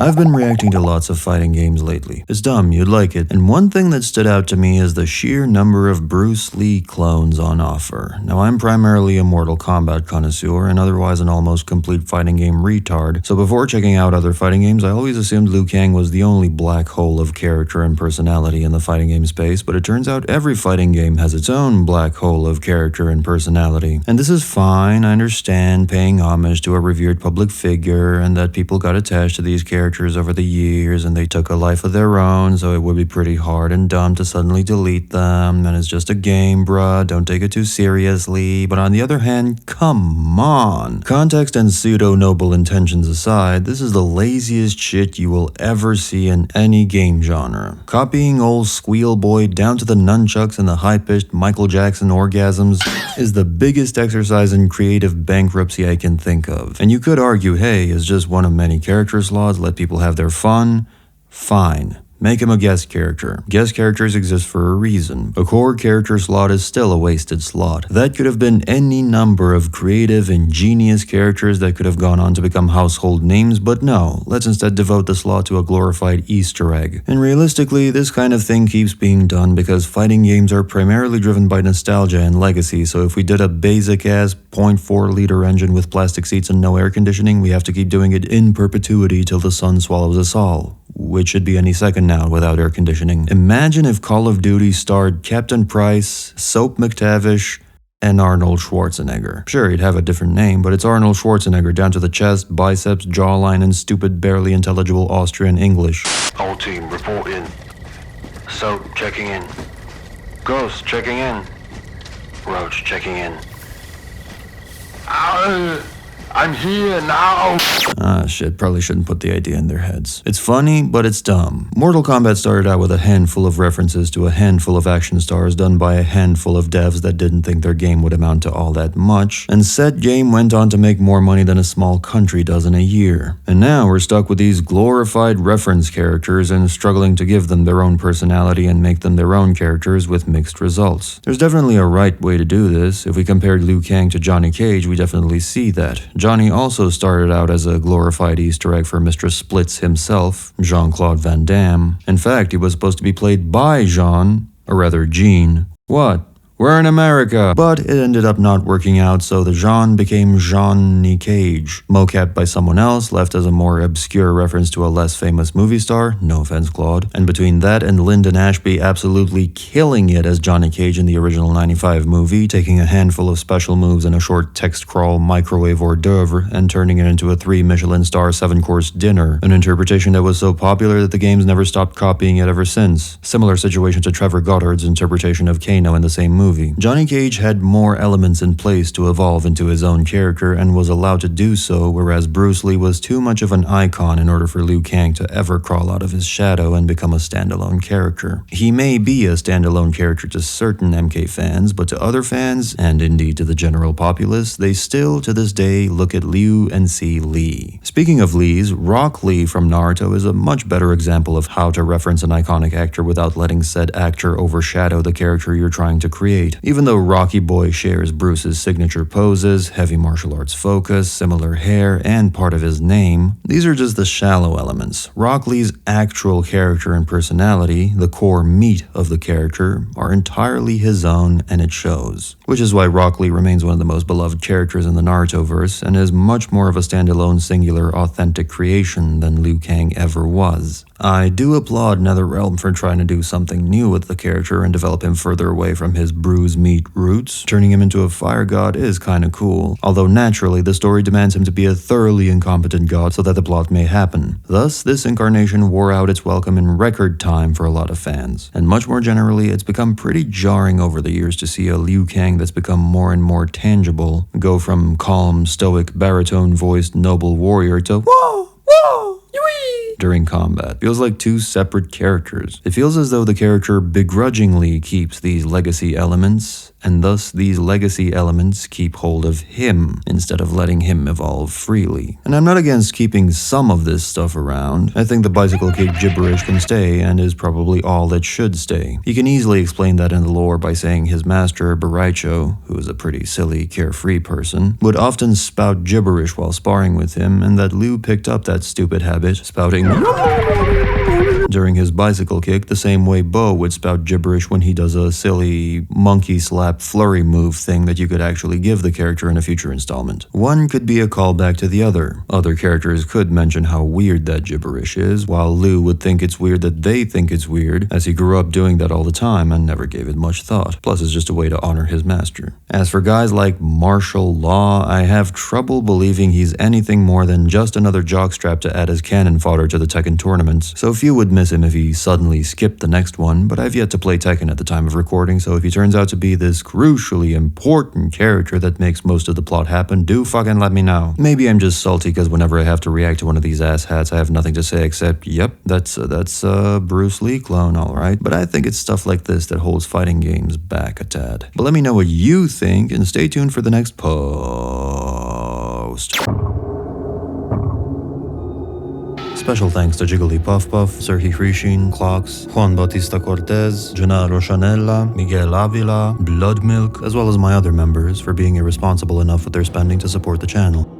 I've been reacting to lots of fighting games lately. It's dumb, you'd like it. And one thing that stood out to me is the sheer number of Bruce Lee clones on offer. Now, I'm primarily a Mortal Kombat connoisseur and otherwise an almost complete fighting game retard, so before checking out other fighting games, I always assumed Liu Kang was the only black hole of character and personality in the fighting game space, but it turns out every fighting game has its own black hole of character and personality. And this is fine, I understand paying homage to a revered public figure and that people got attached to these characters over the years and they took a life of their own, so it would be pretty hard and dumb to suddenly delete them, and it's just a game, bruh, don't take it too seriously. But on the other hand, come on. Context and pseudo-noble intentions aside, this is the laziest shit you will ever see in any game genre. Copying old Squeal Boy down to the nunchucks and the high-pitched Michael Jackson orgasms is the biggest exercise in creative bankruptcy I can think of. And you could argue, hey, it's just one of many character slots, let people have their fun. Fine. Make him a guest character. Guest characters exist for a reason. A core character slot is still a wasted slot. That could have been any number of creative, ingenious characters that could have gone on to become household names, but no, let's instead devote the slot to a glorified Easter egg. And realistically, this kind of thing keeps being done because fighting games are primarily driven by nostalgia and legacy, so if we did a basic-ass 0.4 liter engine with plastic seats and no air conditioning, we have to keep doing it in perpetuity till the sun swallows us all. Which should be any second now without air conditioning. Imagine if Call of Duty starred Captain Price, Soap McTavish, and Arnold Schwarzenegger. Sure, he'd have a different name, but it's Arnold Schwarzenegger down to the chest, biceps, jawline, and stupid, barely intelligible Austrian English. Whole team report in. Soap checking in. Ghost checking in. Roach checking in. I'm here now! Ah, shit, probably shouldn't put the idea in their heads. It's funny, but it's dumb. Mortal Kombat started out with a handful of references to a handful of action stars done by a handful of devs that didn't think their game would amount to all that much, and said game went on to make more money than a small country does in a year. And now we're stuck with these glorified reference characters and struggling to give them their own personality and make them their own characters with mixed results. There's definitely a right way to do this. If we compared Liu Kang to Johnny Cage, we definitely see that. Johnny also started out as a glorified Easter egg for Mr. Splits himself, Jean-Claude Van Damme. In fact, he was supposed to be played by Jean, or rather Gene. What? We're in America! But it ended up not working out, so the Jean became Johnny Cage. Mocapped by someone else, left as a more obscure reference to a less famous movie star, no offense Claude. And between that and Lyndon Ashby absolutely killing it as Johnny Cage in the original 95 movie, taking a handful of special moves and a short text crawl microwave hors d'oeuvre and turning it into a 3 Michelin star 7-course dinner. An interpretation that was so popular that the games never stopped copying it ever since. Similar situation to Trevor Goddard's interpretation of Kano in the same movie. Johnny Cage had more elements in place to evolve into his own character and was allowed to do so, whereas Bruce Lee was too much of an icon in order for Liu Kang to ever crawl out of his shadow and become a standalone character. He may be a standalone character to certain MK fans, but to other fans, and indeed to the general populace, they still to this day look at Liu and see Lee. Speaking of Lees, Rock Lee from Naruto is a much better example of how to reference an iconic actor without letting said actor overshadow the character you're trying to create. Even though Rocky Boy shares Bruce's signature poses, heavy martial arts focus, similar hair, and part of his name, these are just the shallow elements. Rock Lee's actual character and personality, the core meat of the character, are entirely his own, and it shows. Which is why Rock Lee remains one of the most beloved characters in the Naruto-verse, and is much more of a standalone, singular, authentic creation than Liu Kang ever was. I do applaud NetherRealm for trying to do something new with the character and develop him further away from his bruise meat roots. Turning him into a fire god is kinda cool, although naturally the story demands him to be a thoroughly incompetent god so that the plot may happen. Thus, this incarnation wore out its welcome in record time for a lot of fans. And much more generally, it's become pretty jarring over the years to see a Liu Kang that's become more and more tangible go from calm, stoic, baritone-voiced noble warrior to whoa, whoa, during combat. Feels like two separate characters. It feels as though the character begrudgingly keeps these legacy elements and thus these legacy elements keep hold of him instead of letting him evolve freely. And I'm not against keeping some of this stuff around. I think the bicycle kick gibberish can stay and is probably all that should stay. He can easily explain that in the lore by saying his master, Baraicho, who is a pretty silly, carefree person, would often spout gibberish while sparring with him, and that Liu picked up that stupid habit, spouting during his bicycle kick the same way Bo would spout gibberish when he does a silly monkey slap flurry move thing that you could actually give the character in a future installment. One could be a callback to the other. Other characters could mention how weird that gibberish is, while Liu would think it's weird that they think it's weird, as he grew up doing that all the time and never gave it much thought. Plus, it's just a way to honor his master. As for guys like Martial Law, I have trouble believing he's anything more than just another jockstrap to add as cannon fodder to the Tekken tournaments, so few would miss him if he suddenly skipped the next one, but I've yet to play Tekken at the time of recording, so if he turns out to be this crucially important character that makes most of the plot happen, do fucking let me know. Maybe I'm just salty because whenever I have to react to one of these asshats, I have nothing to say except, yep, that's Bruce Lee clone, alright. But I think it's stuff like this that holds fighting games back a tad. But let me know what you think, and stay tuned for the next post. Special thanks to Jigglypuff Puff, Serhi Hrishin, Clocks, Juan Bautista Cortez, Gennaro Chanella, Miguel Avila, Blood Milk, as well as my other members for being irresponsible enough with their spending to support the channel.